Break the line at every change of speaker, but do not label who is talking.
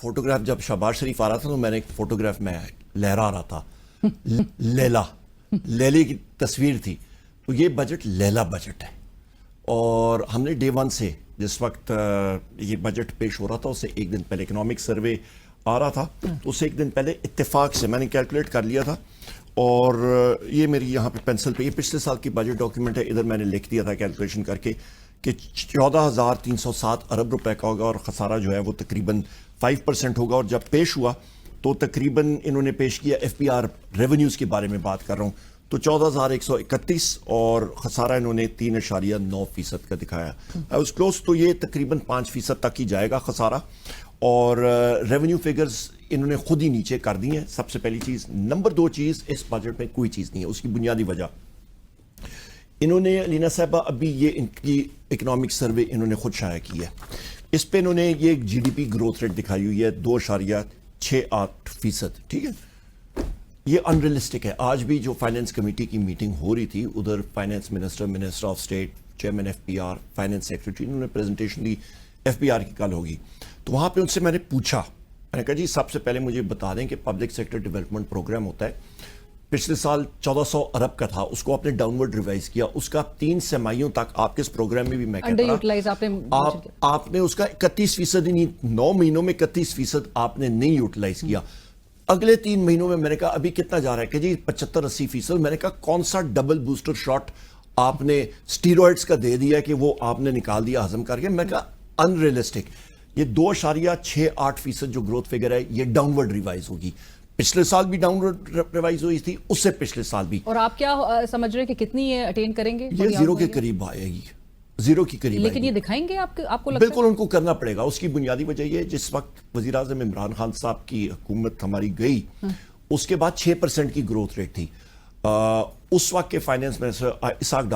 Photograph جب شہباز شریف آ رہا تھا تو میں نے ایک فوٹوگراف میں لہرا رہا تھا لیلے کی تصویر تھی. تو یہ بجٹ لیلا بجٹ ہے, اور ہم نے ڈے ون سے جس وقت یہ بجٹ پیش ہو رہا تھا اس سے ایک دن پہلے اکنامک سروے آ رہا تھا, تو اس سے ایک دن پہلے اتفاق سے میں نے کیلکولیٹ کر لیا تھا, اور یہ میری یہاں پہ پینسل پہ یہ پچھلے سال کی بجٹ ڈاکیومنٹ ہے, ادھر میں نے لکھ دیا تھا کیلکولیشن کر کے کہ 14,307 ارب روپے کا ہوگا, اور خسارہ جو ہے وہ تقریباً 5% ہوگا. اور جب پیش ہوا تو تقریباً انہوں نے پیش کیا ایف پی آر ریونیوز کے بارے میں بات کر رہا ہوں, تو 14,131 اور خسارہ انہوں نے 3.9% کا دکھایا. اس کلوز تو یہ تقریباً 5% تک ہی جائے گا خسارہ, اور ریونیو فگرز انہوں نے خود ہی نیچے کر دی ہیں. سب سے پہلی چیز. نمبر 2 چیز, اس بجٹ میں کوئی چیز نہیں ہے, اس کی بنیادی وجہ انہوں نے علینا صاحبہ ابھی یہ ان کی اکنامک سروے انہوں نے خود شائع کی ہے, اس پہ انہوں نے یہ G D P growth rate دکھائی ہوئی ہے 2.68%. ٹھیک ہے, یہ انریلسٹک ہے. آج بھی جو فائنینس کمیٹی کی میٹنگ ہو رہی تھی ادھر finance minister, minister of state, chairman F P R, finance secretary, انہوں نے پریزنٹیشن دی ایف پی آر کی کل ہوگی. تو وہاں پہ ان سے میں نے پوچھا, میں نے کہا جی سب سے پہلے مجھے بتا دیں کہ پبلک سیکٹر ڈیولپمنٹ پروگرام ہوتا ہے, پچھلے سال 1400 ارب کا تھا, اس کو آپ نے ڈاؤن ورڈ ریوائز کیا, اس کا 3 سمائیوں تک آپ کے اس پروگرام میں بھی میں کہتا رہا آپ نے اس کا 31% ہی نہیں, 9 مہینوں میں 31% آپ نے نہیں یوٹیلائز کیا. اگلے 3 مہینوں میں نے کہا ابھی کتنا جا رہا ہے کہ جی 75-80%. میں نے کہا کون سا ڈبل بوسٹر شاٹ آپ نے اسٹیرائڈز کا دے دیا کہ وہ آپ نے نکال دیا ہضم کر کے. میں نے کہا ان ریئلسٹک. یہ 2.68% جو گروتھ فگر ہے یہ ڈاؤن ورڈ ریوائز ہوگی. پچھلے سال بھی ڈاؤن ورڈ ریوائز ہوئی تھی, اس سے پچھلے سال بھی.
اور آپ کیا سمجھ رہے ہیں کہ کتنی یہ اٹین کریں گے؟
یہ زیرو کے قریب آئے گی, زیرو کی قریب.
لیکن یہ دکھائیں گے آپ کو لگتا ہے؟
بالکل ان کو کرنا پڑے گا. اس کی بنیادی وجہ یہ جس وقت وزیر اعظم عمران خان صاحب کی حکومت ہماری گئی اس کے بعد 6% کی گروتھ ریٹ تھی. اس وقت کے فائنینس منسٹر اسحاق